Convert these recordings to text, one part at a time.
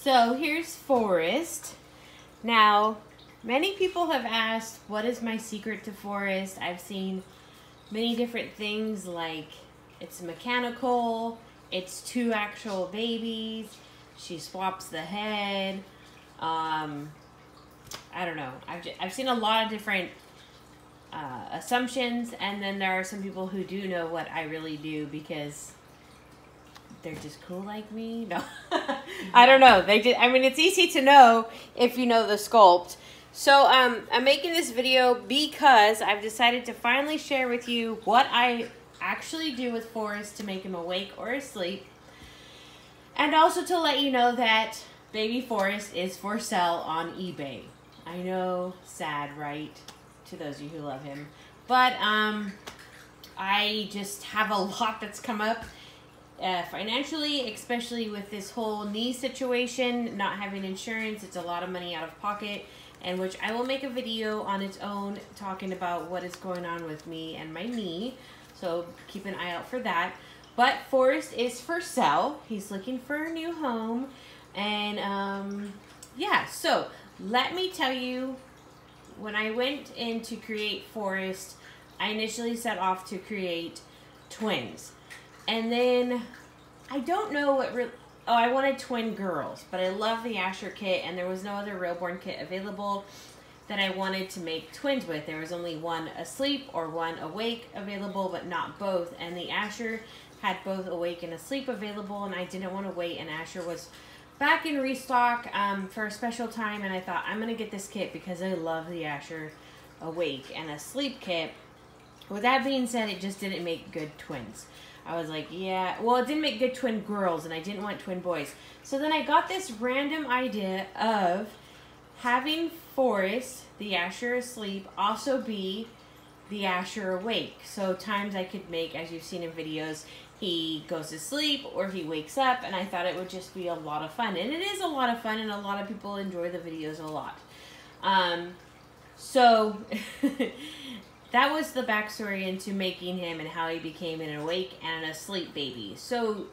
So here's Forrest. Now, many people have asked, what is my secret to Forrest? I've seen many different things, like it's mechanical, it's 2 actual babies, she swaps the head. I don't know. I've seen a lot of different assumptions, and then there are some people who do know what I really do because they're just cool like me. No, I don't know. I mean, it's easy to know if you know the sculpt. So I'm making this video because I've decided to finally share with you what I actually do with Forrest to make him awake or asleep, and also to let you know that baby Forrest is for sale on eBay. I know, sad, right? To those of you who love him. But I just have a lot that's come up financially, especially with this whole knee situation, not having insurance. It's a lot of money out of pocket, and which I will make a video on its own talking about what is going on with me and my knee. So keep an eye out for that. But Forrest is for sale. He's looking for a new home. And yeah, so let me tell you, when I went in to create Forrest, I initially set off to create twins. And then I don't know what I wanted twin girls, but I love the Asher kit, and there was no other Reborn kit available that I wanted to make twins with. There was only one asleep or one awake available, but not both. And the Asher had both awake and asleep available, and I didn't want to wait, and Asher was back in restock for a special time, and I thought, I'm going to get this kit because I love the Asher awake and asleep kit. With that being said, it just didn't make good twins. I was like, yeah, well, it didn't make good twin girls, and I didn't want twin boys. So then I got this random idea of having Forrest, the Asher asleep, also be the Asher awake. So times I could make, as you've seen in videos, he goes to sleep or he wakes up, and I thought it would just be a lot of fun. And it is a lot of fun, and a lot of people enjoy the videos a lot. So that was the backstory into making him and how he became an awake and an asleep baby. So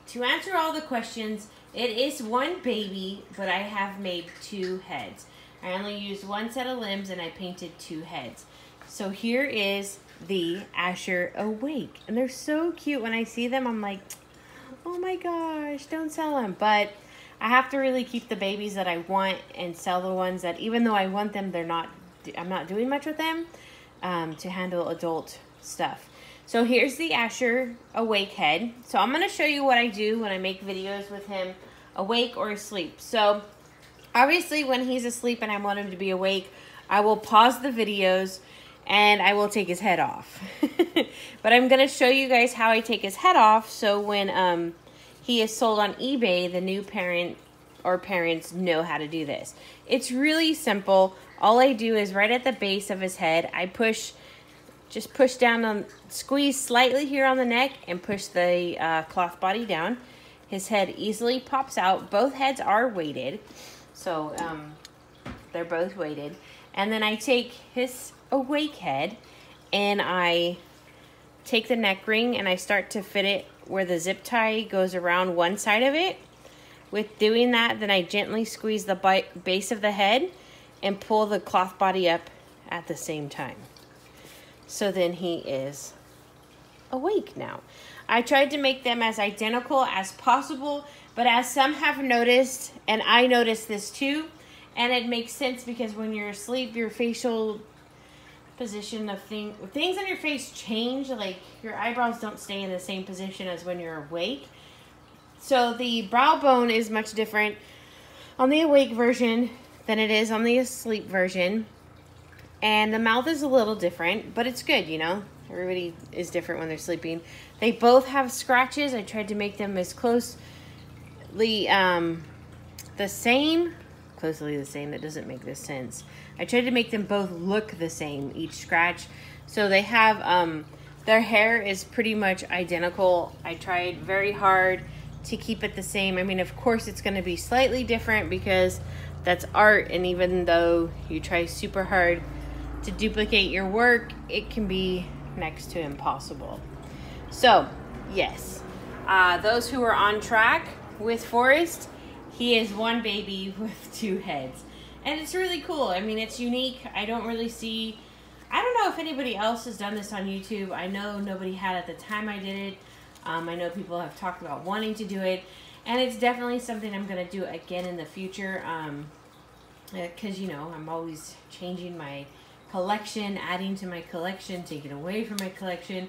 to answer all the questions, it is one baby, but I have made 2 heads. I only used 1 set of limbs, and I painted 2 heads. So here is the Asher awake, and they're so cute. When I see them, I'm like, oh my gosh, don't sell them. But I have to really keep the babies that I want and sell the ones that, even though I want them, I'm not doing much with them to handle adult stuff. So here's the Asher awake head. So I'm going to show you what I do when I make videos with him awake or asleep. So obviously when he's asleep and I want him to be awake, I will pause the videos and I will take his head off. But I'm going to show you guys how I take his head off, so when he is sold on eBay, the new parent or parents know how to do this. It's really simple. All I do is right at the base of his head, I just push down, squeeze slightly here on the neck and push the cloth body down. His head easily pops out. Both heads are weighted, so they're both weighted. And then I take his awake head and I take the neck ring and I start to fit it where the zip tie goes around one side of it. With doing that, then I gently squeeze the base of the head and pull the cloth body up at the same time. So then he is awake now. I tried to make them as identical as possible, but as some have noticed, and I noticed this too, and it makes sense because when you're asleep, your facial position of things on your face change. Like your eyebrows don't stay in the same position as when you're awake. So the brow bone is much different on the awake version than it is on the asleep version. And the mouth is a little different, but it's good, you know. Everybody is different when they're sleeping. They both have scratches. I tried to make them as closely the same. Closely the same, that doesn't make this sense. I tried to make them both look the same, each scratch. So they have, their hair is pretty much identical. I tried very hard to keep it the same. I mean, of course it's gonna be slightly different because that's art, and even though you try super hard to duplicate your work, it can be next to impossible. So, yes, those who are on track with Forrest, he is one baby with two heads. And it's really cool. I mean, it's unique. I don't know if anybody else has done this on YouTube. I know nobody had at the time I did it. I know people have talked about wanting to do it. And it's definitely something I'm going to do again in the future. Because, you know, I'm always changing my collection, adding to my collection, taking away from my collection,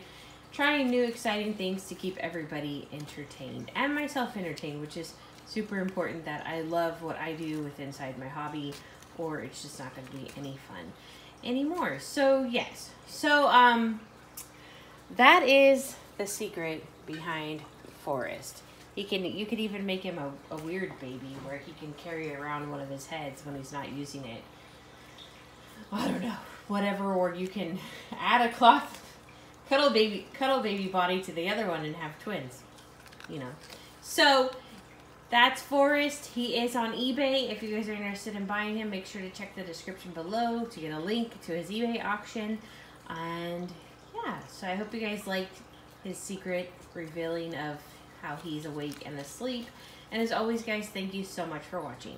trying new exciting things to keep everybody entertained and myself entertained, which is super important, that I love what I do with inside my hobby, or it's just not going to be any fun anymore. So yes, so that is the secret behind Forrest. You could even make him a weird baby where he can carry around one of his heads when he's not using it. I don't know, whatever. Or you can add a cuddle baby body to the other one and have twins, you know. So that's Forrest. He is on eBay. If you guys are interested in buying him, make sure to check the description below to get a link to his eBay auction. And yeah, so I hope you guys liked his secret revealing of how he's awake and asleep. And as always, guys, thank you so much for watching.